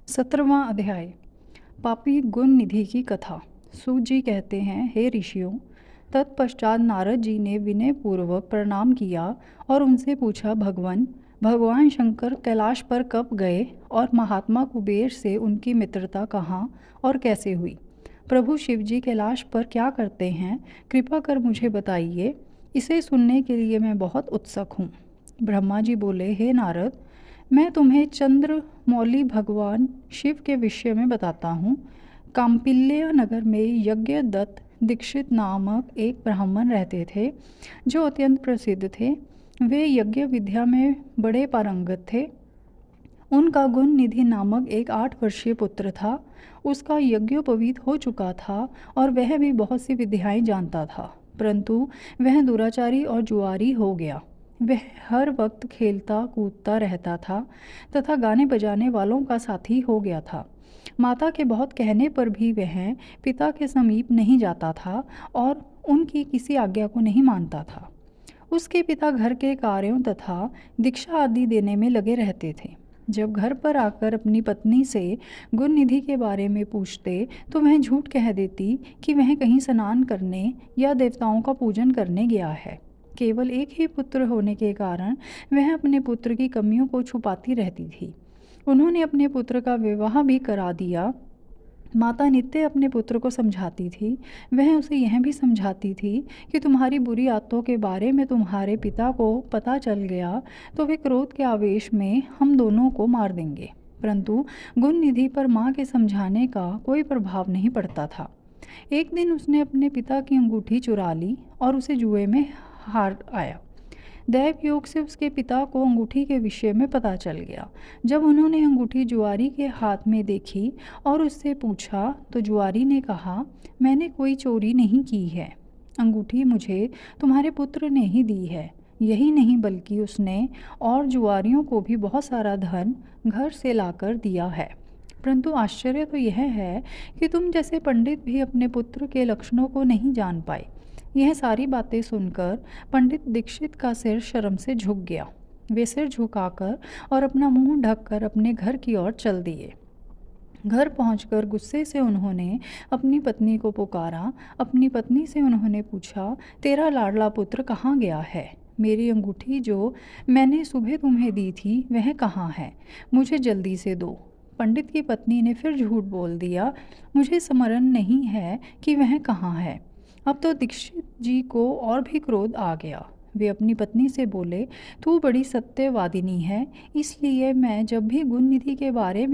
17वां अध्याय। पापी गुण निधि की कथा। सूत जी कहते हैं, हे ऋषियों, तत्पश्चात नारद जी ने विनय पूर्वक प्रणाम किया और उनसे पूछा, भगवान शंकर कैलाश पर कब गए और महात्मा कुबेर से उनकी मित्रता कहाँ और कैसे हुई? प्रभु शिव जी कैलाश पर क्या करते हैं, कृपा कर मुझे बताइए। इसे सुनने के लिए मैं बहुत उत्सुक हूँ। ब्रह्मा जी बोले, हे नारद, मैं तुम्हें चंद्रमौली भगवान शिव के विषय में बताता हूँ। काम्पिल्य नगर में यज्ञदत्त दीक्षित नामक एक ब्राह्मण रहते थे, जो अत्यंत प्रसिद्ध थे। वे यज्ञ विद्या में बड़े पारंगत थे। उनका गुण निधि नामक एक 8 वर्षीय पुत्र था। उसका यज्ञोपवीत हो चुका था और वह भी बहुत सी विद्याएं जानता था, परंतु वह दुराचारी और जुआरी हो गया। वह हर वक्त खेलता कूदता रहता था तथा गाने बजाने वालों का साथी हो गया था। माता के बहुत कहने पर भी वह पिता के समीप नहीं जाता था और उनकी किसी आज्ञा को नहीं मानता था। उसके पिता घर के कार्यों तथा दीक्षा आदि देने में लगे रहते थे। जब घर पर आकर अपनी पत्नी से गुण निधि के बारे में पूछते तो वह झूठ कह देती कि वह कहीं स्नान करने या देवताओं का पूजन करने गया है। केवल एक ही पुत्र होने के कारण वह अपने पुत्र की कमियों को छुपाती रहती थी। उन्होंने अपने पुत्र का विवाह भी करा दिया। माता नित्य अपने पुत्र को समझाती थी। वह उसे यह भी समझाती थी कि तुम्हारी बुरी आदतों के बारे में तुम्हारे पिता को पता चल गया तो वे क्रोध के आवेश में हम दोनों को मार देंगे। परंतु गुण निधि पर माँ के समझाने का कोई प्रभाव नहीं पड़ता था। एक दिन उसने अपने पिता की अंगूठी चुरा ली और उसे जुए में हार आया। दैव योग से उसके पिता को अंगूठी के विषय में पता चल गया। जब उन्होंने अंगूठी जुआरी के हाथ में देखी और उससे पूछा तो जुआरी ने कहा, मैंने कोई चोरी नहीं की है। अंगूठी मुझे तुम्हारे पुत्र ने ही दी है। यही नहीं बल्कि उसने और जुआरियों को भी बहुत सारा धन घर से लाकर दिया है। परंतु आश्चर्य तो यह है कि तुम जैसे पंडित भी अपने पुत्र के लक्षणों को नहीं जान पाए। यह सारी बातें सुनकर पंडित दीक्षित का सिर शर्म से झुक गया। वे सिर झुकाकर और अपना मुंह ढककर अपने घर की ओर चल दिए। घर पहुंचकर गुस्से से उन्होंने अपनी पत्नी को पुकारा। अपनी पत्नी से उन्होंने पूछा, तेरा लाडला पुत्र कहाँ गया है? मेरी अंगूठी जो मैंने सुबह तुम्हें दी थी वह कहाँ है? मुझे जल्दी से दो। पंडित की पत्नी ने फिर झूठ बोल दिया, मुझे स्मरण नहीं है कि वह कहाँ है। अब तो दीक्षित जी को और भी क्रोध आ गया। वे अपनी पत्नी से बोले, तू बड़ी सत्यवादिनी है, इसलिए मैं जब भी गुण निधि के बारे में